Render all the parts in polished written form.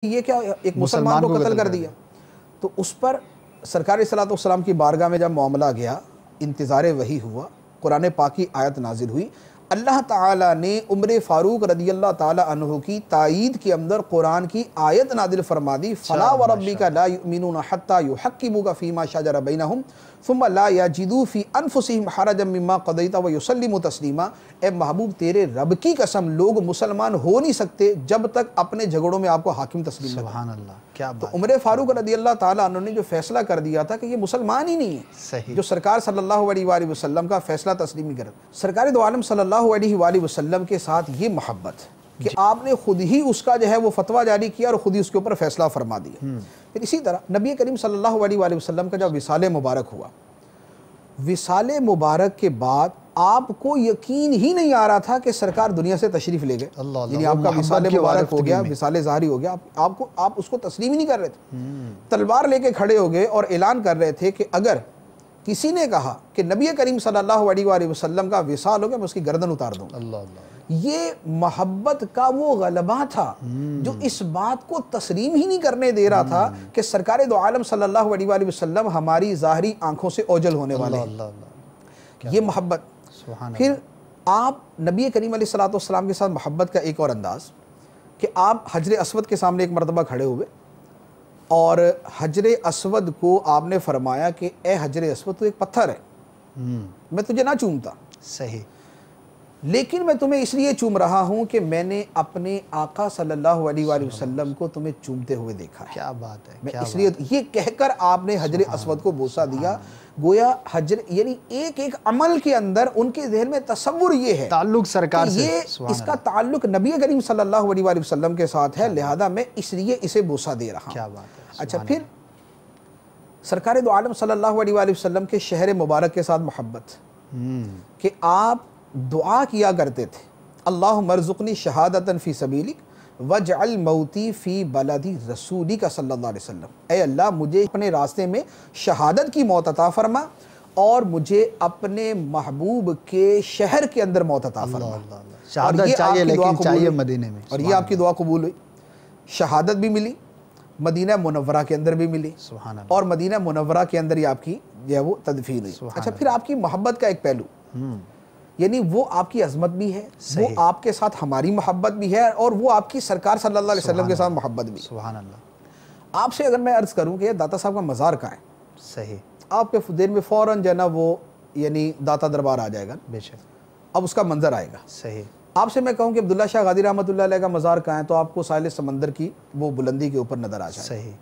ये क्या, एक मुसलमान को कत्ल कर दिया। तो उस पर सरकार सल्लल्लाहु अलैहि वसल्लम की बारगाह में जब मामला गया, इंतज़ार वही हुआ, कुरान पाक की आयत नाजिल हुई। अल्लाह ताला ने उमर फ़ारूक रदियल्लाहु ताला अन्हु की तायीद के अंदर कुरान की आयत नाजिल फरमा दी, फ़ला व रब्बिका ला युमिनूना हत्ता युहक्किमुका फ़ीमा शजरा बैनहुम सुम्मा ला यजिदू फ़ी अनफुसिहिम हरजम मिम्मा क़दैता व युसल्लिमू तस्लीमा। ए महबूब, तेरे रब की कसम, लोग मुसलमान हो नहीं सकते जब तक अपने झगड़ों में आपको हाकिम तस्लीम न। सुभान अल्लाह, क्या बात। तो उमर फ़ारूक रदियल्लाहु ताला अन्हु ने जो फैसला कर दिया था कि ये मुसलमान ही नहीं है, सही, जो सरकार सल्लल्लाहु अलैहि वसल्लम का फैसला तस्लीम नहीं कर, सरकार दो आलम सल्लल्लाहु अलैहि वसल्लम के साथ ये मोहब्बत कि आपने खुद ही उसका जो है वो फतवा जारी किया और खुद ही उसके ऊपर फैसला फरमा दिया। फिर इसी तरह नबी करीम सल्लल्लाहु अलैहि वसल्लम का जब विसाले मुबारक हुआ, विसाले मुबारक के बाद आपको यकीन ही नहीं आ रहा था कि सरकार दुनिया से तशरीफ ले गए। यानी आपका विसाले मुबारक हो गया, विसाले ज़ाहरी हो गया, आप उसको तस्लीम ही नहीं कर रहे थे। तलवार लेके खड़े हो गए और ऐलान कर रहे थे कि अगर किसी ने कहा कि नबी करीम सल्लल्लाहु अलैहि वसल्लम का विसाल हो गया, मैं उसकी गर्दन उतार दूंगा। ये मोहब्बत का वो गलबा था जो इस बात को तस्लीम ही नहीं करने दे रहा था कि सरकार दो आलम सल्लल्लाहु अलैहि वसल्लम हमारी ज़ाहरी आंखों से ओझल होने वाले हैं। ये मोहब्बत। फिर आप नबी करीम अलैहिस्सलातु वस्सलाम के साथ मोहब्बत का एक और अंदाज कि आप हजर अस्वद के सामने एक मरतबा खड़े हुए और हजर अस्वद को आपने फरमाया कि ए हजर अस्वद, तू एक पत्थर है, मैं तुझे ना चूमता, सही, लेकिन मैं तुम्हें इसलिए चूम रहा हूं कि मैंने अपने आका सल्लल्लाहु अलैहि वसल्लम को तुम्हें चूमते हुए देखा है। क्या बात है, मैं इसलिए ये कहकर आपने हजर अस्वद को बोसा दिया। गोया हजर यानी एक एक अमल के अंदर उनके ज़हन में तसव्वुर ये है, ताल्लुक सरकार से, ये इसका ताल्लुक नबी करीम सल्लल्लाहु अलैहि वसल्लम के साथ है, लिहाजा मैं इसलिए इसे बोसा दे रहा हूँ। क्या बात है। अच्छा, फिर सरकार दो आलम सल्लल्लाहु अलैहि वसल्लम के शहर मुबारक के साथ मोहब्बत कि आप दुआ किया करते थे, अल्लाह मरज़ुक़नी शहादतन फ़ी सबीलिक वजअल मौती फ़ी बलदी रसूलिका सल्लल्लाहु अलैहि वसल्लम। ऐ अल्लाह, मुझे अपने रास्ते में शहादत की मौत अता फरमा और मुझे अपने महबूब के शहर के अंदर मौत अता फरमा। शहादत चाहिए, लेकिन चाहिए मदीने में, और ये आपकी दुआ कबूल हुई। शहादत भी मिली, मदीना मुनव्वरा के अंदर भी मिली, और मदीना मुनव्वरा के अंदर ही आपकी जो है वो तदफीन हुई। अच्छा, फिर आपकी मोहब्बत का एक पहलू, यानी वो आपकी अजमत भी है, वो आपके साथ हमारी मोहब्बत भी है, और वो आपकी सरकार सल्लल्लाहु अलैहि वसल्लम के साथ मोहब्बत भी। सुभान अल्लाह। आपसे अगर मैं अर्ज़ करूं कि दाता साहब का मज़ार कहाँ है, सही, आपके देर में फ़ौरन जो है ना वो यानी दाता दरबार आ जाएगा, बेशक, अब उसका मंजर आएगा, सही। आपसे मैं कहूं कि अब्दुल्ला शाह गादी रहमतुल्लाह अलैह का मज़ार कहाँ है, तो आपको साहिल समंदर की वो बुलंदी के ऊपर नज़र आ जाएगा, सही।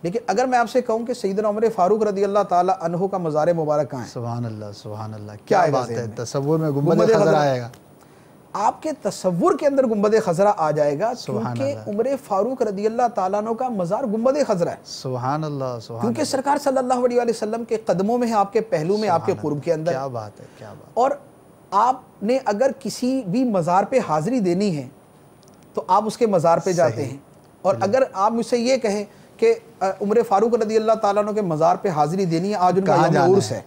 लेकिन अगर मैं आपसे कहूं कि सैयदना उमर फ़ारूक रदियल्लाहु ताला अन्हु का मज़ार मुबारक कहाँ है, सुभान अल्लाह, सुभान अल्लाह, क्या बात है। तसव्वुर में गुंबद खज़रा आएगा, आपके तसव्वुर के अंदर गुंबद खज़रा आ जाएगा, क्योंकि उमर फ़ारूक रदियल्लाहु ताला अन्हु का मज़ार गुंबद खज़रा है। सुभान अल्लाह, सुभान, क्योंकि सरकार सल्लल्लाहु अलैहि वसल्लम के कदमों में है, आपके पहलू में, आपके कुर्ब के अंदर। क्या बात है, क्या बात। और आपने अगर किसी भी मज़ार पे हाज़िरी देनी है तो आप उसके मज़ार पे जाते हैं, और अगर आप मुझसे ये कहें कि उमर फ़ारूक रदियल्लाहु ताला अन्हु के मज़ार पे हाज़िरी देनी है, आज उनका यौम उर्स है,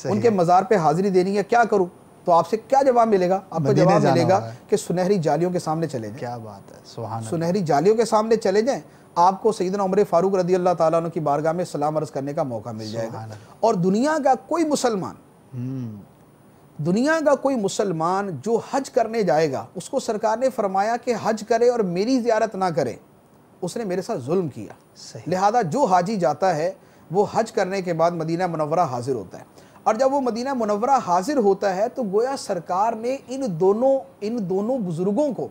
उनके मज़ार पे हाज़िरी देनी है, क्या करूं, तो आपसे क्या जवाब मिलेगा? आपको जवाब मिलेगा कि सुनहरी जालियों के सामने चले जाएं। क्या बात है, सुभान, सुनहरी जालियों के सामने चले जाएं, आपको सैयदना उमर फ़ारूक रदियल्लाहु ताला अन्हु की बारगाह में सलाम अर्ज़ करने का मौका मिल जाएगा। और दुनिया का कोई मुसलमान, दुनिया का कोई मुसलमान जो हज करने जाएगा, उसको सरकार ने फरमाया कि हज करे और मेरी ज़ियारत ना करे, उसने मेरे साथ जुल्म किया। लिहाजा जो हाजी जाता है वो हज करने के बाद मदीना मुनव्वरा हाजिर होता है, और जब वो मदीना मुनव्वरा हाजिर होता है तो गोया सरकार ने इन दोनों बुजुर्गों को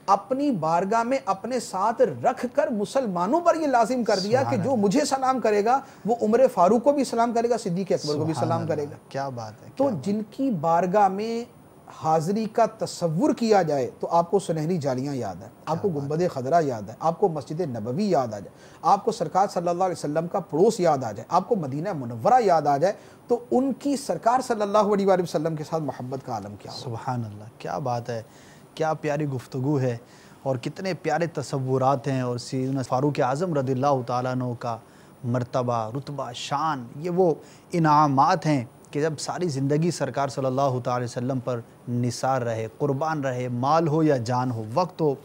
अपनी बारगाह में अपने साथ रख कर मुसलमानों पर ये लाजिम कर दिया कि जो मुझे सलाम करेगा वो उमर फ़ारूक को भी सलाम करेगा, सिद्दीक़ अकबर को भी सलाम करेगा। क्या बात है। तो जिनकी बारगाह में हाज़िरी का तसव्वुर किया जाए तो आपको सुनहरी जालियाँ याद है, आपको गुंबद खज़रा याद है, आपको मस्जिद नबवी याद आ जाए, आपको सरकार सल्लल्लाहु अलैहि वसल्लम का पड़ोस याद आ जाए, आपको मदीना मुनव्वरा याद आ जाए, तो उनकी सरकार सल्लल्लाहु अलैहि वसल्लम के साथ मोहब्बत का आलम क्या हो। सुभान अल्लाह, क्या बात है, क्या प्यारी गुफ्तगू है, और कितने प्यारे तसव्वुरात हैं। और सैयदना फ़ारूक आज़म रदियल्लाहु ताला अन्हु का मर्तबा, रुतबा, शान, ये वो इनामात हैं कि जब सारी ज़िंदगी सरकार सल्लल्लाहु अलैहि वसल्लम पर निसार रहे, कुर्बान रहे, माल हो या जान हो, वक्त हो,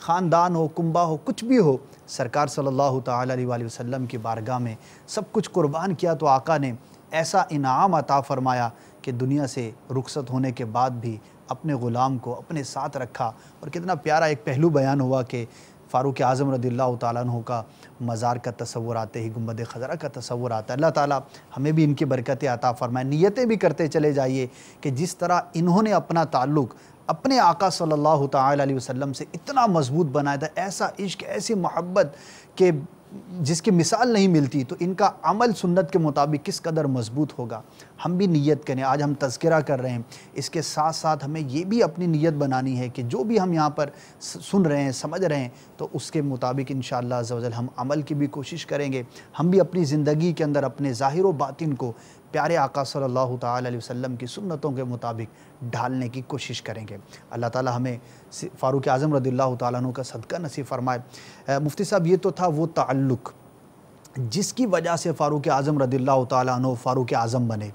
ख़ानदान हो, कुंबा हो, कुछ भी हो, सरकार सल्लल्लाहु ताला अलैहि वसल्लम की बारगाह में सब कुछ कुर्बान किया तो आका ने ऐसा इनाम अता फ़रमाया कि दुनिया से रुखसत होने के बाद भी अपने ग़ुलाम को अपने साथ रखा। और कितना प्यारा एक पहलू बयान हुआ कि फ़ारूक आज़म रदियल्लाहु ताला अन्हु का मज़ार का तसव्वुर आते ही गुंबद ख़ज़रा का तसव्वुर आता है। अल्लाह ताला हमें भी इनकी बरकतें अता फ़रमाए। नियतें भी करते चले जाइए कि जिस तरह इन्होंने अपना ताल्लुक़ अपने आका सल्लल्लाहु ताला अलैहि वसल्लम से इतना मज़बूत बनाया था, ऐसा इश्क, ऐसी मोहब्बत के जिसकी मिसाल नहीं मिलती, तो इनका अमल सुन्नत के मुताबिक किस कदर मजबूत होगा। हम भी नियत करें, आज हम तज़किरा कर रहे हैं, इसके साथ साथ हमें ये भी अपनी नियत बनानी है कि जो भी हम यहाँ पर सुन रहे हैं, समझ रहे हैं, तो उसके मुताबिक इंशाअल्लाह अज़्ज़ा वजल हम अमल की भी कोशिश करेंगे। हम भी अपनी ज़िंदगी के अंदर अपने ज़ाहिर व बातिन को प्यारे आका सल्लल्लाहु ताला अलैहि वसल्लम की सुन्नतों के मुताबिक ढालने की कोशिश करेंगे। अल्लाह ताला हमें फ़ारूक आज़म रदियल्लाहु ताला अन्हु का सदका नसीब फ़रमाए। मुफ्ती साहब, ये तो था वो ताल्लुक़ जिसकी वजह से फ़ारूक आज़म रदियल्लाहु ताला अन्हु फ़ारूक आज़म बने,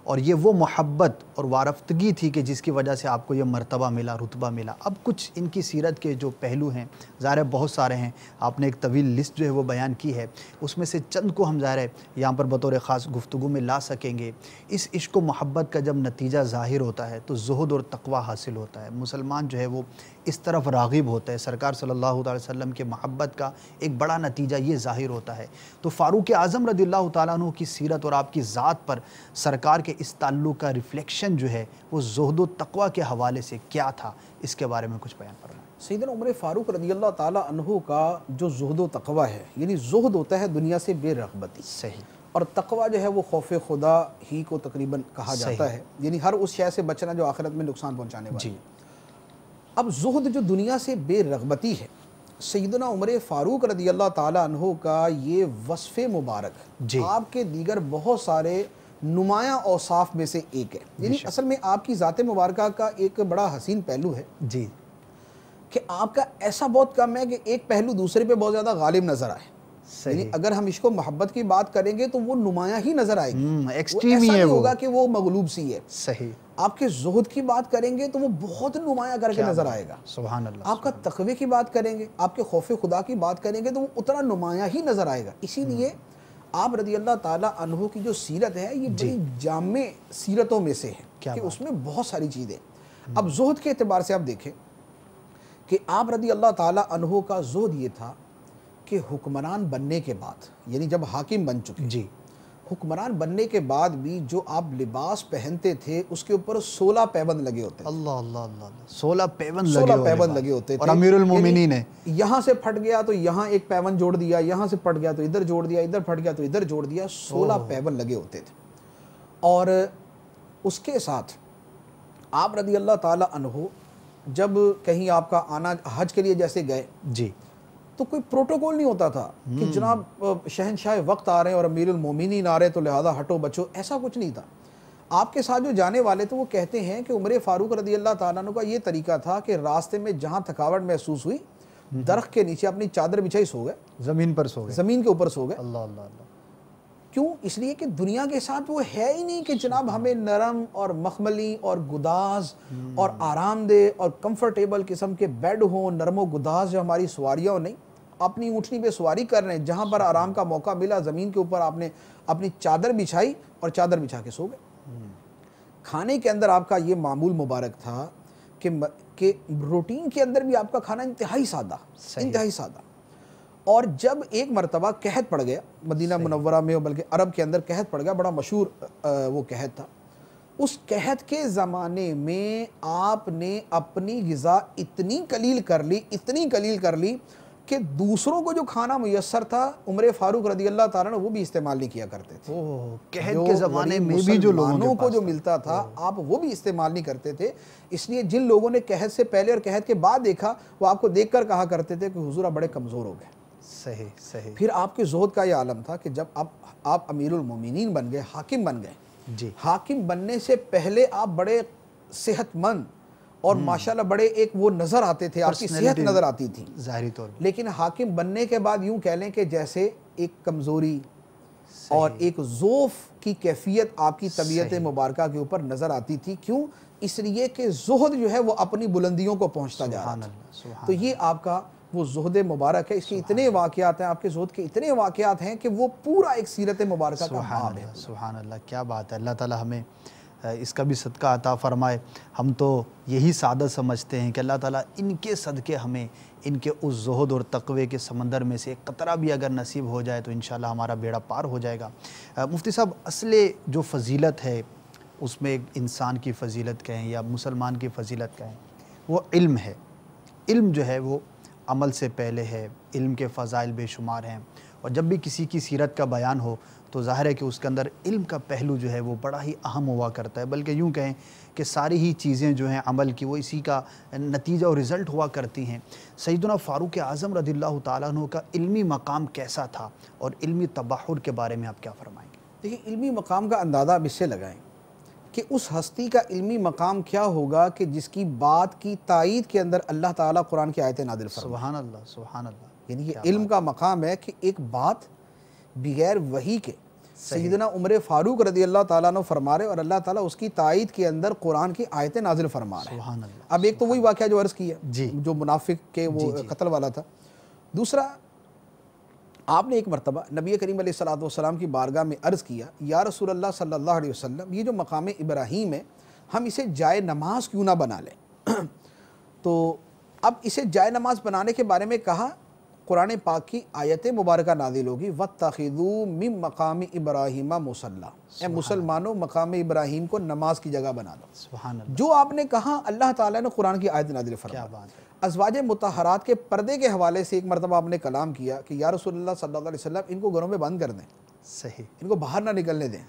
और ये वो मोहब्बत और वारफ्तगी थी कि जिसकी वजह से आपको ये मर्तबा मिला, रुतबा मिला। अब कुछ इनकी सीरत के जो पहलू हैं, ज़ाहिर है बहुत सारे हैं, आपने एक तवील लिस्ट जो है वो बयान की है, उसमें से चंद को हम ज़ाहिर है यहाँ पर बतौर ख़ास गुफ्तगू में ला सकेंगे। इस इश्क व मोहब्बत का जब नतीजा ज़ाहिर होता है तो ज़ुहद और तक़वा हासिल होता है, मुसलमान जो है वो इस तरफ राग़िब होता है। सरकार सल्लल्लाहु अलैहि वसल्लम के मोहब्बत का एक बड़ा नतीजा ये ज़ाहिर होता है। तो फ़ारूक आज़म रदियल्लाहु ताला अन्हु की सीरत और आपकी ज़ात पर सरकार के इस ताल्लुक़ का रिफ्लेक्शन जो है वो ज़ुहद व तक़वा के हवाले से क्या था, इसके बारे में कुछ बयान फरमाएं। सैयदना उमर फ़ारूक रदियल्लाहु ताला अन्हु का जो ज़ुहद व तक़वा है, यानी ज़ुहद होता है दुनिया से बेरग़बती, सही, और तक़वा जो है वो खौफ खुदा ही को तकरीबन कहा जाता है, यानी हर उस शय से बचना जो आखिरत में नुकसान पहुँचाने वाली है। अब ज़ुहद जो दुनिया से बेरग़बती है, सैयदना उमर फ़ारूक रदियल्लाहु ताला अन्हु का ये वस्फ़ मुबारक आपके दीगर बहुत सारे नुमायाँ औसाफ में से एक है। यानी असल में आपकी ज़ात मुबारका का एक बड़ा हसीन पहलू है जी कि आपका ऐसा बहुत कम है कि एक पहलू दूसरे पे बहुत ज़्यादा गालिब नज़र आए। यानी अगर हम इसको मोहब्बत की बात करेंगे तो वो नुमायाँ ही नज़र आएगी, एक्सट्रीम ही है, वो होगा कि वो मगलूब सी है। सही। आपके ज़ुहद की बात करेंगे तो वो बहुत नुमायाँ करके नज़र आएगा। सुभान अल्लाह। आपका तक़वे की बात करेंगे, आपके खौफ खुदा की बात करेंगे तो वो उतना नुमायाँ ही नज़र आएगा। इसीलिए आप रदियल्लाहु ताला अन्हु की जो सीरत है ये बड़ी जामे सीरतों में से है कि उसमें बहुत सारी चीज़ें। अब ज़ुहद के एतबार से आप देखें कि आप रदियल्लाहु ताला अन्हु का ज़ुहद ये था कि हुक्मरान बनने के बाद, यानी जब हाकिम बन चुके जी, हुक्मरान बनने के बाद भी जो आप लिबास पहनते थे उसके ऊपर 16 पैबंद लगे होते थे। अल्लाह अल्लाह अल्लाह, 16 पैबंद लगे होते थे। और अमीरुल मोमिनीन ने यहाँ से फट गया तो यहाँ एक पैबंद जोड़ दिया, यहाँ से फट गया तो इधर जोड़ दिया, इधर फट गया तो इधर जोड़ दिया, 16 पैबंद लगे होते थे। और उसके साथ आप रदियल्लाहु ताला अन्हु जब कहीं आपका आना हज के लिए जैसे गए जी, तो कोई प्रोटोकॉल नहीं होता था कि जनाब शहनशाह वक्त आ रहे हैं और अमीरुल मोमिनीन आ रहे हैं तो लिहाजा हटो बचो, ऐसा कुछ नहीं था। आपके साथ जो जाने वाले थे वो कहते हैं कि उमर फ़ारूक रदियल्लाहु ताला अन्हु का ये तरीका था कि रास्ते में जहाँ थकावट महसूस हुई दरख्त के नीचे अपनी चादर बिछाई सो गए, ज़मीन पर सो गए, ज़मीन के ऊपर सो गए। अल्लाह अल्लाह अल्लाह। क्यों? इसलिए कि दुनिया के साथ वो है ही नहीं कि जनाब हमें नरम और मखमली और गुदाज और आरामदेह और कंफर्टेबल किस्म के बेड हों, नरमो गुदाज जो हमारी सवारियाँ हो, नहीं, अपनी ऊँटनी पे सवारी कर रहे हैं, जहाँ पर आराम का मौका मिला ज़मीन के ऊपर आपने अपनी चादर बिछाई और चादर बिछा के सो गए। खाने के अंदर आपका ये मामूल मुबारक था कि रूटीन के अंदर भी आपका खाना इंतहाई सादा, इंतहाई सादा। और जब एक मरतबा कहत पड़ गया मदीना मुनव्वरा में, बल्कि अरब के अंदर कहत पड़ गया, बड़ा मशहूर वो कहत था, उस कहत के ज़माने में आपने अपनी ग़िज़ा इतनी कलील कर ली कि दूसरों को जो खाना मुयस्सर था उमर फ़ारूक रदियल्लाहु ताला अन्हु वो भी इस्तेमाल नहीं किया करते थे। कहत के ज़माने में भी जो लोगों को जो मिलता था आप वो भी इस्तेमाल नहीं करते थे। इसलिए जिन लोगों ने कहत से पहले और कहत के बाद देखा वो आपको देख कर कहा करते थे कि हुज़ूर आप बड़े कमज़ोर हो गए। सही सही। फिर आपके ज़ुहद का ये आलम था कि जब आप अमीरुल मोमिनीन बन गए, हाकिम बन गए जी, हाकिम बनने से पहले आप बड़े सेहतमंद और माशाल्लाह बड़े एक वो नज़र आते थे, आपकी सेहत नज़र आती थी ज़ाहिरी तौर पर। लेकिन हाकिम बनने के बाद यूँ कह लें कि जैसे एक कमज़ोरी और एक ज़ोफ़ की कैफियत आपकी तबीयत मुबारका के ऊपर नज़र आती थी। क्यों? इसलिए कि ज़ुहद जो है वो अपनी बुलंदियों को पहुंचता जा रहा था। तो ये आपका वो ज़ुहद मुबारक है। इसके इतने वाक़यात हैं, आपके ज़ुहद के इतने वाक़यात हैं कि वो पूरा एक सीरत मुबारक का बाब है। सुभान अल्लाह, क्या बात है। अल्लाह ताला हमें इसका भी सदका अता फ़रमाए। हम तो यही सादत समझते हैं कि अल्लाह ताला इनके सदक़े हमें इनके उस ज़ुहद और तक़वे के समंदर में से एक कतरा भी अगर नसीब हो जाए तो इंशाअल्लाह हमारा बेड़ा पार हो जाएगा। मुफ्ती साहब, असले जो फ़जीलत है उसमें एक इंसान की फ़जीलत कहें या मुसलमान की फ़जीलत कहें, वो इल्म है। इल्म जो है वो अमल से पहले है, इल्म के फ़ज़ाइल बेशुमार हैं, और जब भी किसी की सीरत का बयान हो तो ज़ाहिर है कि उसके अंदर इल्म का पहलू जो है वो बड़ा ही अहम हुआ करता है। बल्कि यूँ कहें कि सारी ही चीज़ें जो हैं अमल की, वो इसी का नतीजा और रिज़ल्ट हुआ करती हैं। सैयदना फ़ारूक आज़म रज़ियल्लाहु ताला अन्हु का इल्मी मकाम कैसा था और इल्मी तबहुर के बारे में आप क्या फ़रमाएँगे? देखिए, इल्मी मकाम का अंदाज़ा आप इससे लगाएँ कि उस हस्ती का इल्मी मकाम क्या होगा कि जिसकी बात की तायीद के अंदर अल्लाह ताला कुरान की आयतें नाज़िल फरमाए। सुभान अल्लाह, सुभान अल्लाह। यानी ये इल्म का मकाम है कि एक बात बगैर वही के सैयदना उमर फ़ारूक रज़ियल्लाहु ताला अन्हु फरमा रहे और अल्लाह ताला उसकी तायीद के अंदर कुरान की आयतें नाज़िल फरमा रहे हैं। अब एक तो वही वाक़या जो अर्ज़ किया जी, जो मुनाफिक के वो कत्ल वाला था। दूसरा, आपने एक मरतबा नबी करीम अलैहिस्सलातु वस्सलाम की बारगाह में अर्ज़ किया, या रसूलल्लाह सल्लल्लाहु अलैहि वसल्लम, ये जो मकाम इब्राहीम है हम इसे जाए नमाज क्यों ना बना लें। तो अब इसे जाए नमाज बनाने के बारे में कहा, कुरान पाक की आयत मुबारक नाज़िल होगी, वत्तखिज़ू मिन मकाम इब्राहीम मुसल्ला, ए मुसलमानों मकाम इब्राहीम को नमाज की जगह बना लो। सुभान अल्लाह। जो आपने कहा अल्लाह ताला ने कुरान की आयत नाज़िल फरमाई। क्या बात है। अज़वाज मुतहरात के पर्दे के हवाले से एक मरतबा आपने कलाम किया कि या रसूलल्लाह सल्लल्लाहु अलैहि वसल्लम, इनको घरों में बंद कर दें, सही, इनको बाहर ना निकलने दें।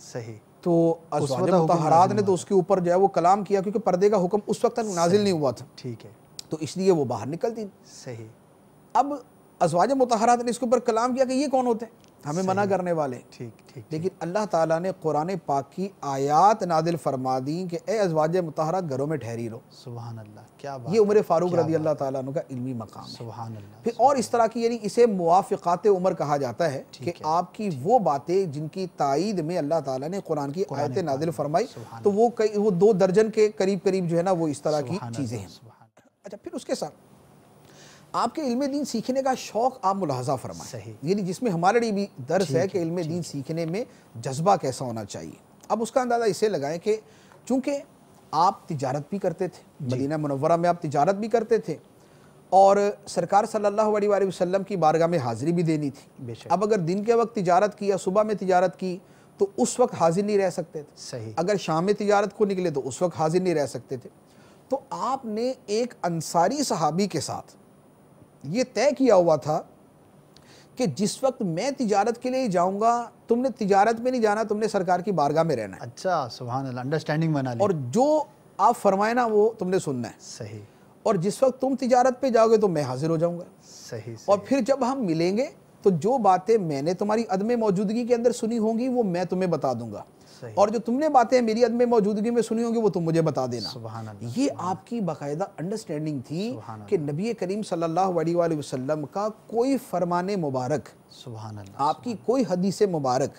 सही। तो अज़वाज मुतहरात ने तो उसके ऊपर जो है वो कलाम किया, क्योंकि पर्दे का हुक्म उस वक्त तक नाजिल नहीं हुआ था, ठीक है, तो इसलिए वो बाहर निकलती। सही। अब अज़वाज मुतहरात ने इसके ऊपर कलाम किया कि ये कौन होते हैं हमें मना करने वाले। ठीक ठीक। लेकिन अल्लाह ताला ने कुरान पाक की आयात नादिल फरमा दी कि ए अज़वाज मुतहरात घरों में ठहरी रहो। सुभान अल्लाह, क्या बात। ये उमर फ़ारूक रज़ियल्लाहु ताला अन्हु का इल्मी मकाम है। सुभान अल्लाह। फिर और इस तरह की, यानी इसे मुवाफ़िक़ात उमर कहा जाता है कि आपकी वो बातें जिनकी तायीद में अल्लाह ताला ने कुरान की आयतें नादिल फरमाई, तो वो 2 दर्जन के करीब करीब जो है ना वो इस तरह की चीज़ें हैं। अच्छा, फिर उसके साथ आपके इल्म दीन सीखने का शौक़ आप मुलाहज़ा फरमाएं, यानी जिसमें हमारे लिए भी दर्स है कि इल्म दीन सीखने में जज्बा कैसा होना चाहिए। अब उसका अंदाज़ा इसे लगाएं कि चूँकि आप तिजारत भी करते थे, मदीना मुनव्वरा में आप तिजारत भी करते थे और सरकार सल्लल्लाहु अलैहि वसल्लम की बारगाह में हाज़िरी भी देनी थी। अब अगर दिन के वक्त तिजारत की या सुबह में तिजारत की तो उस वक्त हाजिर नहीं रह सकते थे। सही। अगर शाम में तिजारत को निकले तो उस वक्त हाजिर नहीं रह सकते थे। तो आपने एक अंसारी सहाबी के साथ ये तय किया हुआ था कि जिस वक्त मैं तिजारत के लिए जाऊंगा, तुमने तिजारत में नहीं जाना, तुमने सरकार की बारगाह में रहना है। अच्छा, सुभान अल्लाह, अंडरस्टैंडिंग बना ली। और जो आप फरमाए ना वो तुमने सुनना है। सही। और जिस वक्त तुम तिजारत पे जाओगे तो मैं हाजिर हो जाऊंगा। सही। और फिर जब हम मिलेंगे तो जो बातें मैंने तुम्हारी अदम मौजूदगी के अंदर सुनी होंगी वो मैं तुम्हें बता दूंगा, और जो तुमने बातें मेरी अदम मौजूदगी में सुनी होंगी वो तुम मुझे बता देना। सुभान अल्लाह। ये आपकी बाकायदा अंडरस्टैंडिंग थी कि नबी करीम सल्लल्लाहु अलैहि वसल्लम का कोई फरमाने मुबारक, सुभान अल्लाह, आपकी कोई हदीस मुबारक,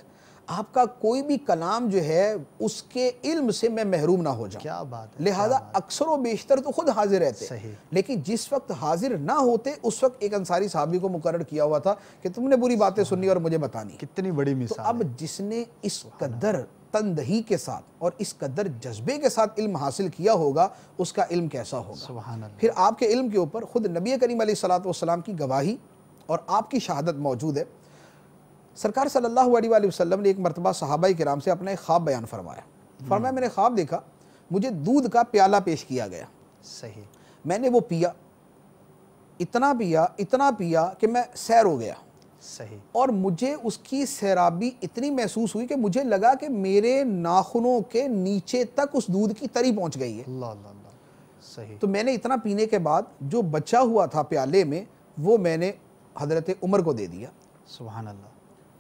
आपका कोई भी कलाम जो है उसके इल्म से मैं महरूम ना हो जाऊं। क्या बात है। लिहाजा अक्सर व बेशतर तो खुद हाजिर रहते। सही। लेकिन जिस वक्त हाजिर ना होते उस वक्त एक अंसारी साहबी को मुकर्रर किया हुआ था कि तुमने बुरी बातें सुननी और मुझे बतानी। कितनी बड़ी मिसाल। तो अब जिसने इस कदर तंदही के साथ और इस कदर जज्बे के साथ इल्म हासिल किया होगा उसका इल्म कैसा होगा। सुभान अल्लाह। फिर आपके इल्म के ऊपर खुद नबी करीम अलैहिस्सलातु वस्सलाम की गवाही और आपकी शहादत मौजूद है। सरकार सल्लल्लाहु अलैहि वसल्लम ने एक मरतबा सहाबाए किराम से अपना एक ख्वाब बयान फरमाया। फरमाया, मैंने ख्वाब देखा, मुझे दूध का प्याला पेश किया गया। सही। मैंने वो पिया, इतना पिया कि मैं सैर हो गया। सही। और मुझे उसकी सैराबी इतनी महसूस हुई कि मुझे लगा कि मेरे नाखूनों के नीचे तक उस दूध की तरी पहुंच गई है। अल्लाह अल्लाह। सही। तो मैंने इतना पीने के बाद जो बचा हुआ था प्याले में वो मैंने हज़रत उमर को दे दिया। सुभान अल्लाह।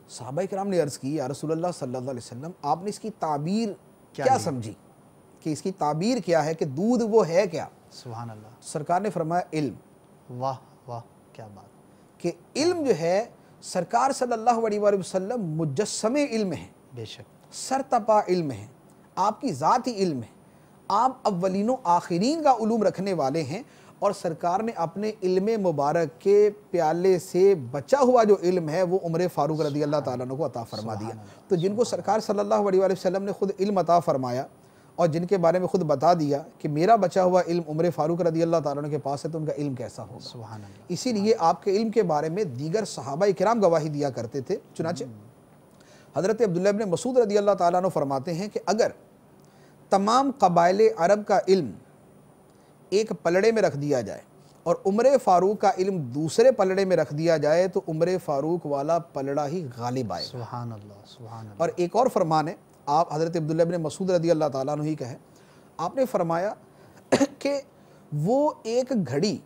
सहाबाए किराम ने अर्ज़ की, या रसूलल्लाह सल्लल्लाहु अलैहि वसल्लम, आपने इसकी ताबीर क्या समझी, कि इसकी ताबीर क्या है, कि दूध वो है क्या। सुभान अल्लाह। सरकार ने फरमाया, इल्म। वाह वाह, क्या बात। कि इल्म जो है सरकार सल्लल्लाहु अलैहि वसल्लम मुजस्समे इल्म है, बेशक सरतपा इल्म है, आपकी ज़ात ही इल्म है। आप अव्वलीन आखिरीन का उलूम रखने वाले हैं और सरकार ने अपने इल्म मुबारक के प्याले से बचा हुआ जो इल्म है वो उमर फ़ारूक रज़ी अल्लाह ताला अन्हु को अता फरमा दिया। तो जिनको सरकार सल्लल्लाहु अलैहि वसल्लम ने खुद इल्म अता फरमाया और जिनके बारे में खुद बता दिया कि मेरा बचा हुआ इल्म उमर फ़ारूक रज़ी अल्लाह ताला अन्हु के पास है, तो उनका इल्म कैसा होगा। इसीलिए आपके इल्म के बारे में दीगर सहाबा किराम गवाही दिया करते थे। चुनाचे हज़रत अब्दुल्लाह इब्न मसूद रज़ी अल्लाह ताला अन्हु फरमाते हैं कि अगर तमाम क़बाइल अरब का इल्म एक पलड़े में रख दिया जाए और उमर फ़ारूक का इल्म दूसरे पलड़े में रख दिया जाए तो उमर फ़ारूक वाला पलड़ा ही गालिब आएगा। सुभान अल्लाह, सुभान अल्लाह। और एक और फरमान है, आप हज़रत अब्दुल्लाह इब्न मसूद रज़ी अल्लाह ताला अन्हु ही कहे, आपने फरमाया कि वो एक घड़ी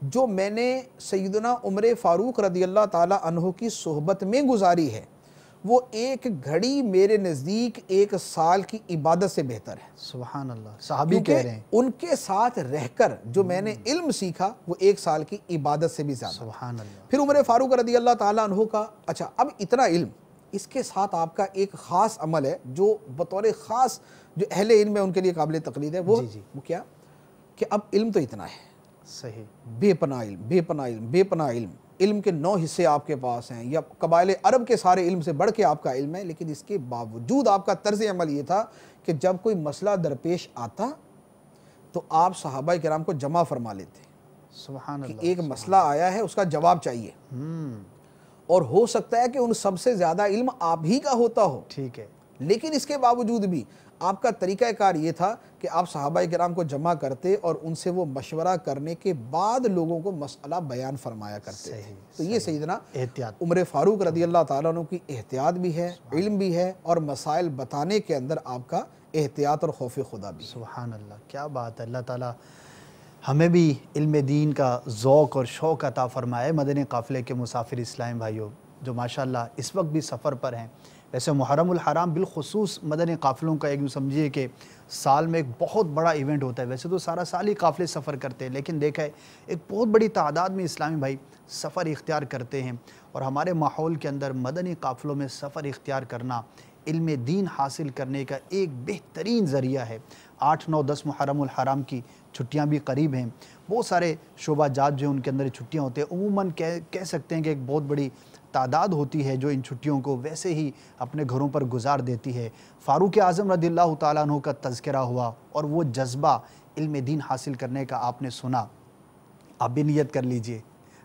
जो मैंने सैयदना उमर फ़ारूक रज़ी अल्लाह ताला अन्हु की सोहबत में गुजारी है, वो एक घड़ी मेरे नज़दीक एक साल की इबादत से बेहतर है। सुभान अल्लाह, सहाबी कह रहे हैं। उनके साथ रहकर जो मैंने इल्म सीखा वो एक साल की इबादत से भी ज़्यादा। सुभान अल्लाह। फिर उमर फ़ारूक रज़ी अल्लाह ताला अन्हु का, अच्छा अब इतना इल्म, इसके साथ आपका एक ख़ास अमल है जो बतौर ख़ास जो अहले इल्म है उनके लिए काबिल तक़लीद है। वो क्या कि अब इल्म तो इतना है, सही, बेपनाह इल्म, बेपनाह इल्म, बेपनाह इल्म। इल्म के 9 हिस्से आपके पास हैं या कबाइल अरब के सारे इल्म से बढ़ के आपका इल्म है, लेकिन इसके बावजूद आपका तर्ज अमल ये था कि जब कोई मसला दरपेश आता तो आप सहाबा किराम को जमा फरमा लेते। सुभान अल्लाह। एक मसला आया है, उसका जवाब चाहिए और हो सकता है कि उन सबसे ज़्यादा इल्म आप ही का होता हो, ठीक है, लेकिन इसके बावजूद भी आपका तरीक़ाकार ये था कि आप सहाबा किराम को जमा करते और उनसे वो मशवरा करने के बाद लोगों को मसला बयान फरमाया करते थे। तो ये सैयदना एहतियात, उमर फ़ारूक रज़ी अल्लाह ताला अन्हु की एहतियात भी है, इल्म भी है और मसाइल बताने के अंदर आपका एहतियात और खौफ खुदा भी। सुभान अल्लाह, क्या बात है। अल्लाह ताला हमें भी इल्म दीन का ज़ौक़ और शौक़ अता फ़रमाए। मदनी काफ़िले के मुसाफिर इस्लाम भाइयों जो माशाअल्लाह इस वक्त भी सफ़र पर हैं, वैसे मुहर्रमुल हराम बिलखुसूस मदनी काफ़िलों का एक यूँ समझिए कि साल में एक बहुत बड़ा इवेंट होता है। वैसे तो सारा साल ही काफ़िले सफ़र करते हैं, लेकिन देखा है एक बहुत बड़ी तादाद में इस्लामी भाई सफ़र इख्तियार करते हैं और हमारे माहौल के अंदर मदनी काफ़िलों में सफ़र इख्तियार करना इल्म दीन हासिल करने का एक बेहतरीन ज़रिया है। 8, 9, 10 मुहर्रमुल हराम की छुट्टियां भी करीब हैं। बहुत सारे शोबाजात जो उनके अंदर छुट्टियां होते हैं, उमूमन कह सकते हैं कि एक बहुत बड़ी तादाद होती है जो इन छुट्टियों को वैसे ही अपने घरों पर गुजार देती है। फ़ारूक आज़म रज़ियल्लाहु ताला अन्हु का तज़किरा हुआ और वो जज्बा इल्म दीन हासिल करने का आपने सुना। आप भी नियत कर लीजिए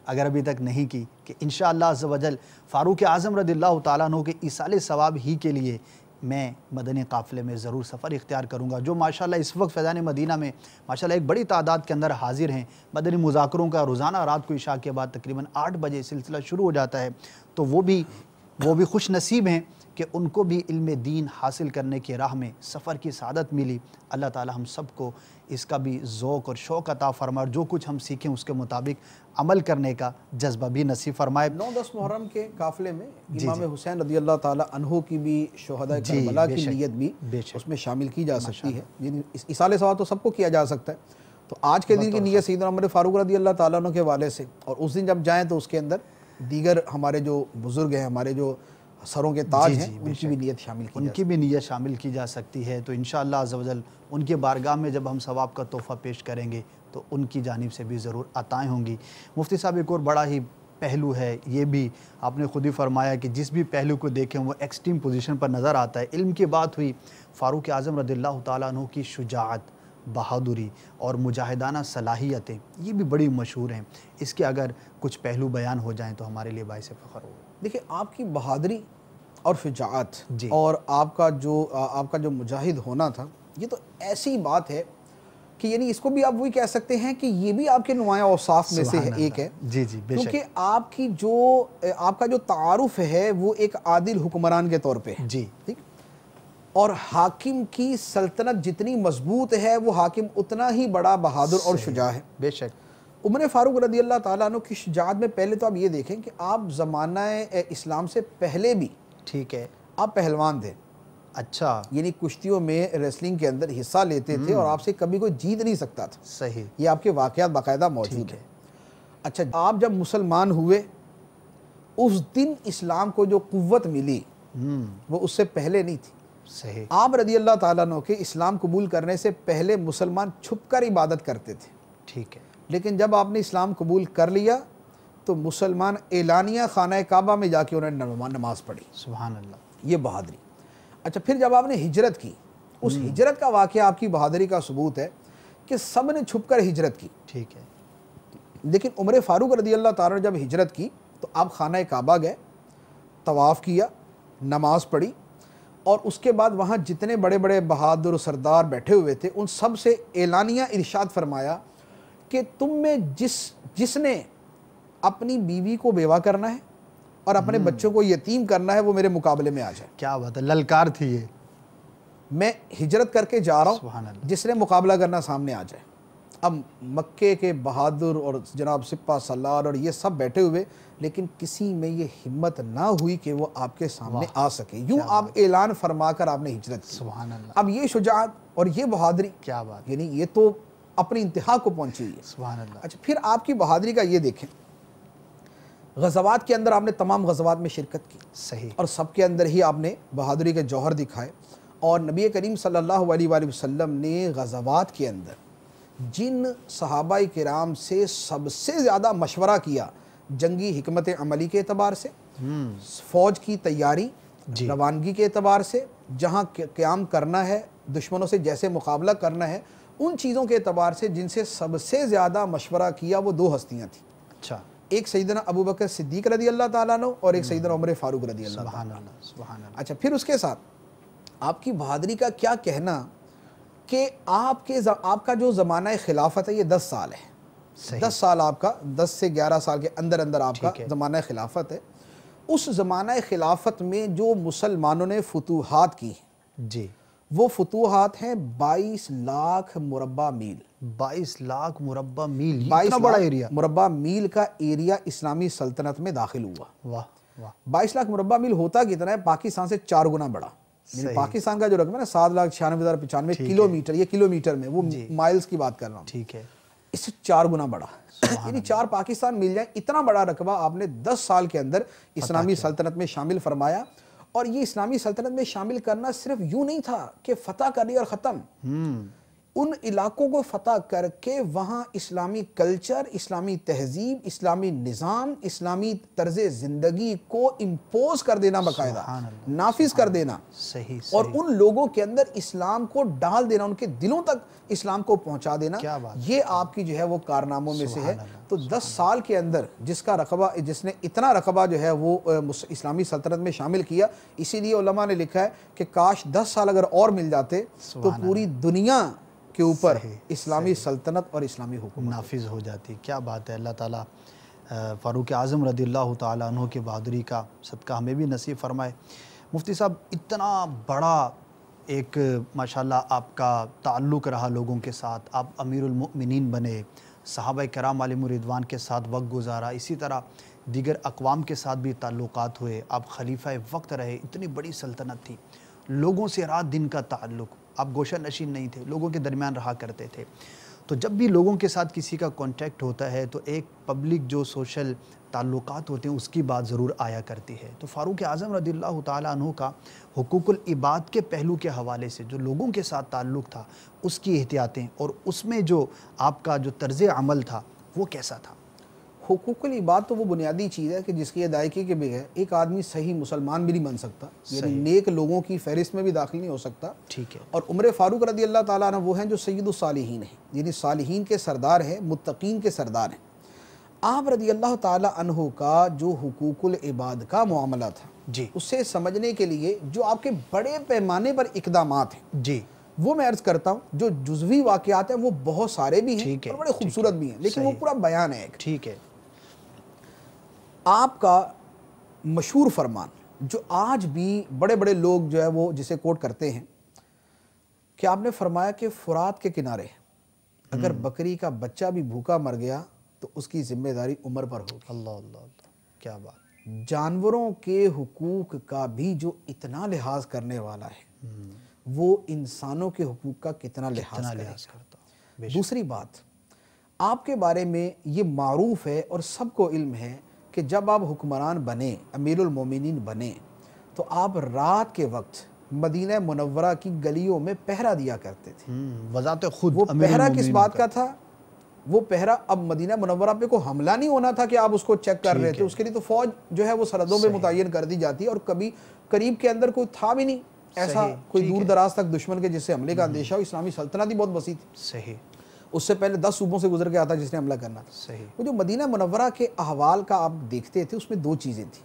अगर अभी तक नहीं की कि इंशाअल्लाह अज़्ज़ व जल फ़ारूक आज़म रज़ियल्लाहु ताला अन्हु के इसाले सवाब ही के लिए मैं मदनी काफ़िले में ज़रूर सफ़र इख्तियार करूँगा, जो माशाअल्लाह इस वक्त फ़ैज़ान मदीना में माशाअल्लाह एक बड़ी तादाद के अंदर हाजिर हैं। मदनी मुज़ाकरों का रोज़ाना रात को इशा के बाद तकरीबन 8 बजे सिलसिला शुरू हो जाता है। तो वो भी खुश नसीब हैं कि उनको भी इल्म दीन हासिल करने की राह में सफ़र की सआदत मिली। अल्लाह ताला हम सबको इसका भी ज़ौक़ और शौक़ अता फ़रमाए और जो कुछ हम सीखें उसके मुताबिक अमल करने का जज्बा भी नसीब फरमाए। 9-10 मुहर्रम के काफ़िले में इमाम हुसैन रज़ी अल्लाह ताला अन्हु की भी शुहदा करबला की नियत भी उसमें शामिल की जा सकती है। इसाले सवाब तो सबको किया जा सकता है। तो आज के दिन की नियत सैयदना उमर फ़ारूक रज़ी अल्लाह ताला अन्हु के वाले से, और उस दिन जब जाएँ तो उसके अंदर दीगर हमारे जो बुज़ुर्ग हैं, हमारे जो सरों के ताज हैं, उनकी भी नियत शामिल की जा सकती है। तो इंशाअल्लाह अज़्ज़ व जल उनके बारगाह में जब हम सवाब का तोहफ़ा पेश करेंगे तो उनकी जानिब से भी ज़रूर अताएँ होंगी। मुफ्ती साहब एक और बड़ा ही पहलू है, ये भी आपने खुद ही फरमाया कि जिस भी पहलू को देखें वो एक्सट्रीम पोजीशन पर नज़र आता है। इल्म की बात हुई, फ़ारूक आज़म रज़ियल्लाहु ताला अन्हु की शुजाअत, बहादुरी और मुजाहिदाना सलाहियतें ये भी बड़ी मशहूर हैं। इसके अगर कुछ पहलू बयान हो जाएँ तो हमारे लिए बाइस फ़ख्र होगा। देखिए, आपकी बहादुरी और शुजाअत और आपका जो मुजाहिद होना था, ये तो ऐसी बात है कि यानी इसको भी आप वही कह सकते हैं कि ये भी आपके नुमाया औसाफ में से एक है। जी जी, क्योंकि आपका जो तारुफ है वो एक आदिल हुक्मरान के तौर पे है। जी, ठीक। और हाकिम की सल्तनत जितनी मजबूत है वो हाकिम उतना ही बड़ा बहादुर और शुजा है। बेशक। उमर फ़ारूक रज़ी अल्लाह ताला अन्हु की शुजाअत में पहले तो आप ये देखें कि आप ज़माना इस्लाम से पहले भी, ठीक है, आप पहलवान थे। अच्छा, यानी कुश्तियों में, रेसलिंग के अंदर हिस्सा लेते थे और आपसे कभी कोई जीत नहीं सकता था। सही, ये आपके वाक़यात बाकायदा मौजूद है। अच्छा, आप जब मुसलमान हुए उस दिन इस्लाम को जो कुव्वत मिली वो उससे पहले नहीं थी। सही। आप रदी अल्लाह ताला अन्हु के इस्लाम कबूल करने से पहले मुसलमान छुपकर इबादत करते थे, ठीक है। लेकिन जब आपने इस्लाम कबूल कर लिया तो मुसलमान एलानिया खाना काबा में जाके उन्होंने नमाज पढ़ी। सुभान अल्लाह, ये बहादरी। अच्छा, फिर जब आपने हिजरत की, उस हिजरत का वाक़या आपकी बहादरी का सबूत है कि सब ने छुप कर हिजरत की, ठीक है। लेकिन उमर फ़ारूक रदी अल्लाह ताला ने जब हिजरत की तो आप खाना काबा गए, तवाफ़ किया, नमाज पढ़ी, और उसके बाद वहाँ जितने बड़े बड़े बहादुर सरदार बैठे हुए थे उन सब से एलानिया इरशाद फरमाया कि तुम में जिसने अपनी बीवी को बेवा करना है और अपने बच्चों को यतीम करना है वो मेरे मुकाबले में आ जाए। क्या बात है, ललकार थी ये। मैं हिजरत करके जा रहा सुभान हूँ, अल्लाह। जिसने मुकाबला करना सामने आ जाए। अब मक्के के बहादुर और जनाब सिपा सलार और ये सब बैठे हुए, लेकिन किसी में ये हिम्मत ना हुई कि वो आपके सामने आ सके। यूं आप ऐलान फरमाकर आपने हिजरत की। सुभान अल्लाह। अब ये शुजाअत और ये बहादरी, क्या बात, यानी ये तो अपनी इंतहा को पहुंची हुई है। सुभान अल्लाह। अच्छा, फिर आपकी बहादरी का ये देखें, गज़वात के अंदर आपने तमाम गज़वात में शिरकत की, सही। और सबके अंदर ही आपने बहादुरी के जौहर दिखाए। और नबी करीम सल्लल्लाहु अलैहि वसल्लम ने गज़वात के अंदर जिन सहाबाए किराम से सबसे ज़्यादा मशवरा किया जंगी हिकमत अमली के एतबार से, फ़ौज की तैयारी, रवानगी के एतबार से, जहाँ क़याम करना है, दुश्मनों से जैसे मुकाबला करना है, उन चीज़ों के एतबार से जिनसे सबसे ज़्यादा मशवरा किया वो दो हस्तियाँ थीं। अच्छा। एक सैयदना अबू बकर सिद्दीक़ रदी अल्लाह ताला अन्हु और एक सैयदना उमर फ़ारूक रदी अल्लाह ताला अन्हु। सुभान अल्लाह। अच्छा, फिर उसके साथ आपकी बहादरी का क्या कहना कि आपका जो ज़माना खिलाफत है ये 10 साल है। 10 साल आपका, 10 से 11 साल के अंदर अंदर आपका ज़माना खिलाफत है। उस ज़माना खिलाफत में जो मुसलमानों ने फतूहात की जी, वो फतूहात हैं 22 लाख मुरब्बा मील। 22 लाख मुरब्बा मील, इतना बड़ा एरिया। मुरब्बा मील का एरिया इस्लामी सल्तनत में दाखिल हुआ। वाह वाह। 22 लाख मुरब्बा मील होता कितना है? पाकिस्तान से 4 गुना बड़ा। पाकिस्तान का जो रकम है ना 7,96,095 किलोमीटर, ये किलोमीटर में, वो माइल्स की बात कर रहा हूँ, ठीक है, इससे 4 गुना बड़ा। यानी 4 पाकिस्तान मिल जाए, इतना बड़ा रकबा आपने 10 साल के अंदर इस्लामी सल्तनत में शामिल फरमाया। और ये इस्लामी सल्तनत में शामिल करना सिर्फ यूं नहीं था कि फतह कर लिया और ख़त्म। उन इलाकों को फतह करके वहाँ इस्लामी कल्चर, इस्लामी तहजीब, इस्लामी निज़ाम, इस्लामी तर्ज़ ज़िंदगी को इम्पोज कर देना, बाकायदा नाफिज कर देना। सही। और उन लोगों के अंदर इस्लाम को डाल देना, उनके दिलों तक इस्लाम को पहुँचा देना। ये आपकी जो है वो कारनामों में से है। तो 10 साल के अंदर जिसका रकबा, जिसने इतना रकबा जो है वो इस्लामी सल्तनत में शामिल किया, इसीलिए उलमा ने लिखा है कि काश 10 साल अगर और मिल जाते तो पूरी दुनिया के ऊपर इस्लामी सल्तनत और इस्लामी हुकूमत नाफिज हो जाती। क्या बात है। अल्लाह ताला फ़ारूक आज़म रदियल्लाहु ताला अन्हु की बहादुरी का सदका हमें भी नसीब फरमाए। मुफ्ती साहब, इतना बड़ा एक माशाल्लाह आपका ताल्लुक़ रहा लोगों के साथ, आप अमीरुल मोमिनीन बने, सहाबाए किराम अलैहिमुर रिदवान के साथ वक्त गुजारा, इसी तरह दीगर अक़वाम के साथ भी ताल्लुक़ात हुए, आप खलीफा वक्त रहे, इतनी बड़ी सल्तनत थी, लोगों से रात दिन का ताल्लुक़, आप गोशा नशीन नहीं थे, लोगों के दरमियान रहा करते थे। तो जब भी लोगों के साथ किसी का कांटेक्ट होता है तो एक पब्लिक जो सोशल ताल्लुकात होते हैं उसकी बात ज़रूर आया करती है। तो फ़ारूक आज़म रदियल्लाहु ताला अन्हु का हुकूकुल इबाद के पहलू के हवाले से जो लोगों के साथ ताल्लुक़ था, उसकी एहतियातें और उसमें जो आपका जो तर्ज़ अमल था वो कैसा था? हुकूकुल इबाद तो वो बुनियादी चीज़ है कि जिसकी अदायगी के बगैर एक आदमी सही मुसलमान भी नहीं बन सकता, यानी नेक लोगों की फहरिस्त में भी दाखिल नहीं हो सकता। ठीक है। और उमर फ़ारूक रदी अल्लाह ताला अन्हु वो हैं जो सय्यदुस सालिहीन हैं, यानी सालिहीन के सरदार हैं, मुत्तकीन के सरदार हैं। आप रदी अल्लाह ताला अन्हु का जो हुकूकुल इबाद का मामला था जी, उसे समझने के लिए जो आपके बड़े पैमाने पर इक़दामात हैं जी, वो मैं अर्ज़ करता हूँ। जो जुज़वी वाक़यात हैं वो बहुत सारे भी हैं और बड़े खूबसूरत भी हैं, लेकिन वो पूरा बयान है। ठीक है। आपका मशहूर फरमान जो आज भी बड़े बड़े लोग जो है वो जिसे कोट करते हैं कि आपने फरमाया कि फुरात के किनारे अगर बकरी का बच्चा भी भूखा मर गया तो उसकी जिम्मेदारी उमर पर होगी। अल्लाह अल्लाह, क्या बात। जानवरों के हुकूक का भी जो इतना लिहाज करने वाला है वो इंसानों के हुकूक का कितना लिहाज करता। दूसरी बात, आपके बारे में ये मारूफ है और सबको इल्म है कि जब आप हुक्मरान बने, अमीरुल मोमिनीन बने, तो आप रात के वक्त मदीना मुनव्वरा की गलियों में पहरा दिया करते थे। वज़ात खुद वो अमीरुल पहरा किस मोमिनीन बात का था? वो पहरा, अब मदीना मुनव्वरा पे को हमला नहीं होना था कि आप उसको चेक कर रहे थे, उसके लिए तो फौज जो है वो सरहदों पे मुतय्यन कर दी जाती है, और कभी करीब के अंदर कोई था भी नहीं ऐसा कोई दूर दराज तक दुश्मन के जिससे हमले का अंदेशा हो। इस्लामी सल्तनत ही बहुत वसी थी, सही, उससे पहले 10 सूबों से गुजर के आता जिसने हमला करना था। सही। वो जो मदीना मुनव्वरा के अहवाल का आप देखते थे उसमें दो चीज़ें थी।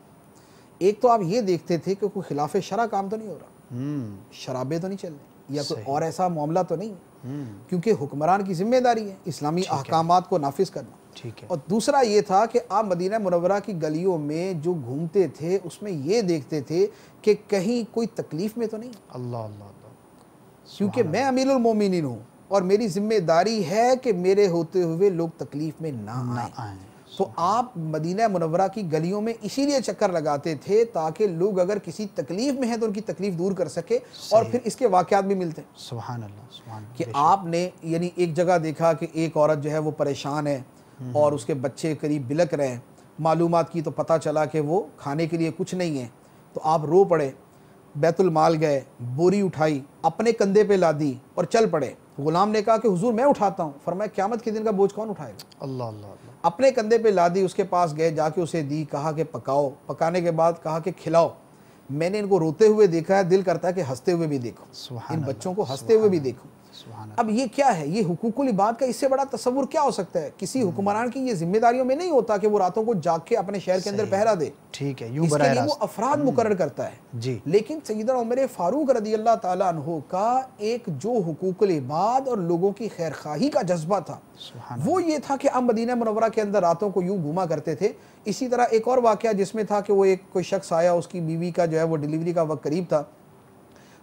एक तो आप ये देखते थे कि कोई खिलाफ शरा काम तो नहीं हो रहा, शराबे तो नहीं चल रही, या कोई और ऐसा मामला तो नहीं, क्योंकि हुक्मरान की जिम्मेदारी है इस्लामी अहकामात को नाफिज करना। ठीक है। और दूसरा ये था कि आप मदीना मुनव्वरा की गलियों में जो घूमते थे उसमें ये देखते थे कि कहीं कोई तकलीफ में तो नहीं, अल्लाह अल्लाह अल्लाह, क्योंकि मैं अमीरुल मोमिनीन हूँ और मेरी जिम्मेदारी है कि मेरे होते हुए लोग तकलीफ में ना आए। तो आप मदीना मुनव्वरा की गलियों में इसीलिए चक्कर लगाते थे ताकि लोग अगर किसी तकलीफ में हैं तो उनकी तकलीफ दूर कर सके, और फिर इसके वाक़यात भी मिलते हैं। सुभान अल्लाह, सुभान कि आपने यानी एक जगह देखा कि एक औरत जो है वो परेशान है और उसके बच्चे करीब बिलक रहे हैं, मालूमात की तो पता चला कि वो खाने के लिए कुछ नहीं है, तो आप रो पड़े, बैतुल माल गए, बोरी उठाई, अपने कंधे पे लादी और चल पड़े। गुलाम ने कहा कि हुजूर मैं उठाता हूँ। फरमाया क़यामत के दिन का बोझ कौन उठाएगा? अल्लाह अल्लाह अल्लाह। अपने कंधे पे लादी, उसके पास गए, जाके उसे दी, कहा कि पकाओ, पकाने के बाद कहा कि खिलाओ। मैंने इनको रोते हुए देखा है, दिल करता है कि हंसते हुए भी देखो, इन बच्चों को हंसते हुए भी देखो। अब ये क्या है? ये हुकूकुल इबाद का इससे बड़ा तसव्वुर क्या हो सकता है? किसी हुक्मरान की ये जिम्मेदारियों में नहीं होता कि वो रातों को जाग के अपने शहर के अंदर पहरा दे। ठीक है, यूं इसके लिए वो अफराद मुकर्रर करता है जी। लेकिन सैयदना उमर फारूक रदी अल्लाह ताला अन्हु का एक जो हुकूकुल इबाद और लोगों की खैरखाही का जज्बा था, वो ये था कि आप मदीना मुनव्वरा के अंदर रातों को यूं घूमा करते थे। इसी तरह एक और वाक़या जिसमें था कि वो एक कोई शख्स आया, उसकी बीवी का जो है वो डिलीवरी का वक्त करीब था,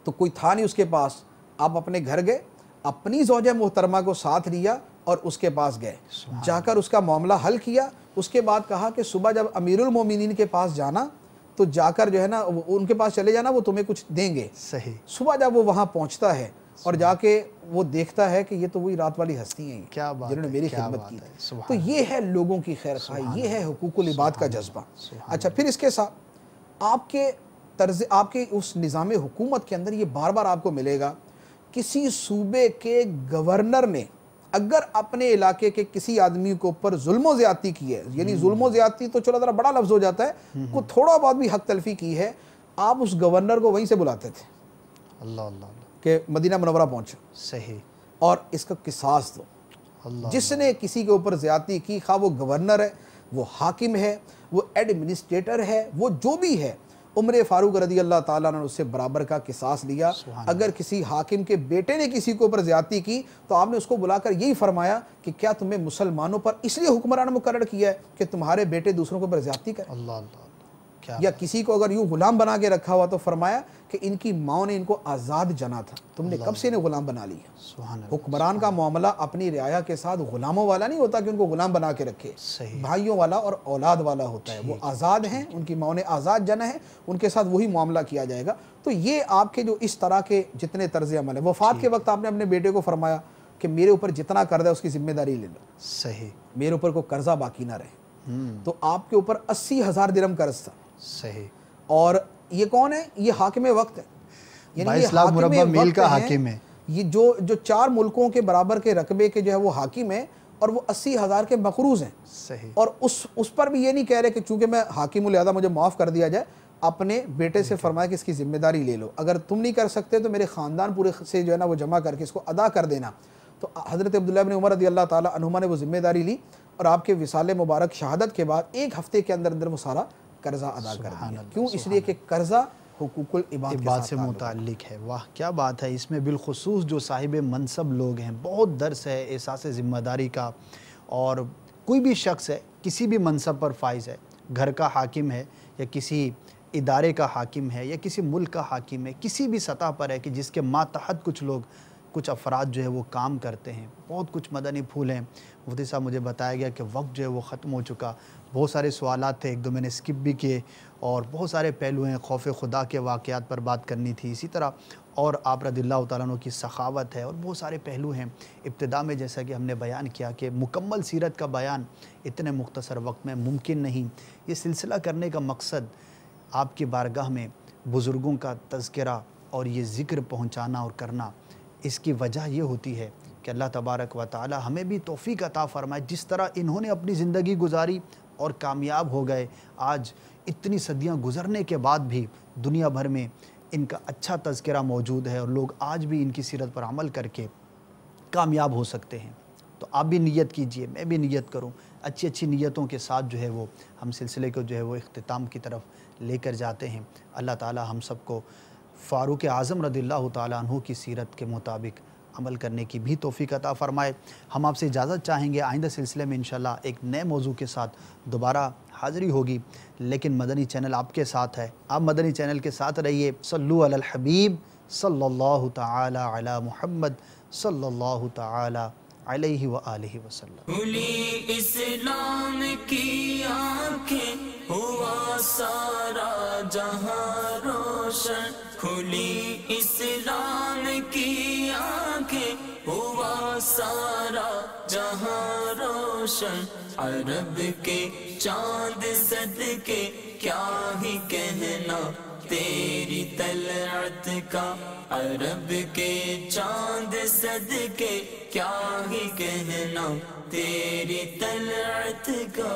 तो कोई था नहीं उसके पास। आप अपने घर गए, अपनी ज़ौजा मोहतरमा को साथ लिया और उसके पास गए, जाकर उसका मामला हल किया। उसके बाद कहा कि सुबह जब अमीरुल मोमिनीन के पास जाना तो जाकर जो है ना उनके पास चले जाना, वो तुम्हें कुछ देंगे। सही। सुबह जब वो वहाँ पहुँचता है और जाके वो देखता है कि ये तो वही रात वाली हस्ती हैं क्या बात जिन्होंने मेरी खिदमत की। तो ये है लोगों की खैरखाई, ये है हुकूकुल इबाद का जज्बा। अच्छा, फिर इसके साथ आपके तर्ज, आपके उस निज़ाम हुकूमत के अंदर ये बार बार आपको मिलेगा, किसी सूबे के गवर्नर ने अगर अपने इलाके के किसी आदमी के ऊपर जुल्म ज़्यादती की है, यानी जुल्म ज़्यादती तो चलो ज़रा बड़ा लफ्ज़ हो जाता है, को थोड़ा बहुत भी हक तलफी की है, आप उस गवर्नर को वहीं से बुलाते थे अल्लाह अल्लाह कि मदीना मुनव्वरा पहुँचो, सही, और इसका किसास दो। अल्लाह जिसने किसी के ऊपर ज़्यादती की, खा वो गवर्नर है, वो हाकिम है, वो एडमिनिस्ट्रेटर है, वो जो भी है, उमर फारूक रदी अल्लाह ताला ने उससे बराबर का किसास लिया। अगर किसी हाकिम के बेटे ने किसी के ऊपर ज़्यादती की तो आपने उसको बुलाकर यही फरमाया कि क्या तुम्हें मुसलमानों पर इसलिए हुक्मरान मुकर्रर किया है कि तुम्हारे बेटे दूसरों के ऊपर ज़्यादती करें? अल्लाह अल्लाह, क्या या किसी को अगर यूँ गुलाम बना के रखा हुआ तो फरमाया कि इनकी माओ ने इनको आज़ाद जना था, तुमने कब से इन्हें गुलाम बना लिया? हुक्मरान का मामला अपनी रियाया के साथ गुलामों वाला नहीं होता कि उनको गुलाम बना के रखे, भाइयों वाला और औलाद वाला होता है। वो आज़ाद हैं, उनकी माओ ने आज़ाद जना है, उनके साथ वही मामला किया जाएगा। तो ये आपके जो इस तरह के जितने तर्ज अमल है, वफ़ात के वक्त आपने अपने बेटे को फरमाया कि मेरे ऊपर जितना कर्जा है उसकी जिम्मेदारी ले लो, सही, मेरे मेरे ऊपर कोई कर्जा बाकी ना रहे। तो आपके ऊपर 80,000 दिरहम कर्ज था। सही। और ये कौन है? ये हाकिम वक्त है, यानी 22 लाख मुरब्बा मील का हाकिम है। ये जो 4 मुल्कों के बराबर के रकबे के जो है वो हाकिम है, और वो 80,000 के मकरूज हैं। सही। और उस पर भी ये नहीं कह रहे कि चूंकि मैं हाकिम लिहाजा मुझे माफ़ कर दिया जाए, अपने बेटे से फरमाया कि इसकी जिम्मेदारी ले लो, अगर तुम नहीं कर सकते तो मेरे ख़ानदान पूरे से जो है ना वो जमा करके इसको अदा कर देना। तो हज़रत अब्दुल्लाह इब्न उमर रज़ी अल्लाह ताला अन्हुमा ने वो जिम्मेदारी ली, और आपके विसाल मुबारक शहादत के बाद 1 हफ़्ते के अंदर अंदर वो सारा कर्जा अदा कर दिया। क्यों? इसलिए कि कर्जा हुकूकुल इबाद से मुताल्लिक है। वाह, क्या बात है। इसमें बिलखुसूस जो साहिब मनसब लोग हैं, बहुत दर्स है एहसास ज़िम्मेदारी का। और कोई भी शख्स है, किसी भी मनसब पर फाइज़ है, घर का हाकिम है या किसी इदारे का हाकिम है या किसी मुल्क का हाकिम है, किसी भी सतह पर है कि जिसके मातहत कुछ लोग, कुछ अफराद जो है वो काम करते हैं, बहुत कुछ मदनी फूल हैं। मुफ्ती साहब, मुझे बताया गया कि वक्त जो है वो ख़त्म हो चुका। बहुत सारे सवालात थे, 1-2 मैंने स्किप भी किए, और बहुत सारे पहलू हैं, खौफ खुदा के वाक़यात पर बात करनी थी, इसी तरह और आप रज़ियल्लाहु तआला अन्हु की सखावत है, और बहुत सारे पहलू हैं। इब्तिदा में जैसा कि हमने बयान किया कि मुकम्मल सीरत का बयान इतने मुख्तसर वक्त में मुमकिन नहीं। ये सिलसिला करने का मकसद आपकी बारगाह में बुज़ुर्गों का तज़किरा और ये ज़िक्र पहुँचाना और करना, इसकी वजह ये होती है कि अल्लाह तबारक व ताला हमें भी तौफ़ीक अता फ़रमाए। जिस तरह इन्होंने अपनी ज़िंदगी गुजारी और कामयाब हो गए, आज इतनी सदियाँ गुज़रने के बाद भी दुनिया भर में इनका अच्छा तज़किरा मौजूद है और लोग आज भी इनकी सीरत पर अमल करके कामयाब हो सकते हैं। तो आप भी नियत कीजिए, मैं भी नियत करूं, अच्छी अच्छी नियतों के साथ जो है वो हम सिलसिले को जो है वो इख्तिताम की तरफ लेकर जाते हैं। अल्लाह ताला हम सबको फ़ारूक आज़म रज़ियल्लाहु ताला अन्हु की सीरत के मुताबिक अमल करने की भी तौफ़ीक अता फ़रमाए। हम आपसे इजाज़त चाहेंगे, आइंदा सिलसिले में इंशाल्लाह एक नए मौजू के साथ दोबारा हाज़िरी होगी, लेकिन मदनी चैनल आपके साथ है, आप मदनी चैनल के साथ रहिए। सल्लु अलल हबीब सल्लल्लाहु तआला अला मुहम्मद सल्लल्लाहु तआला अलैहि व आलिहि वसल्लम। खुली इस्लाम की आंखें, हुआ सारा जहां रोशन। खुली इस्लाम की आंखें, हुआ सारा जहां रोशन। अरब के चांद सदके क्या ही कहना तेरी तलअत का। अरब के चांद सदके क्या ही कहना तेरी तलअत का।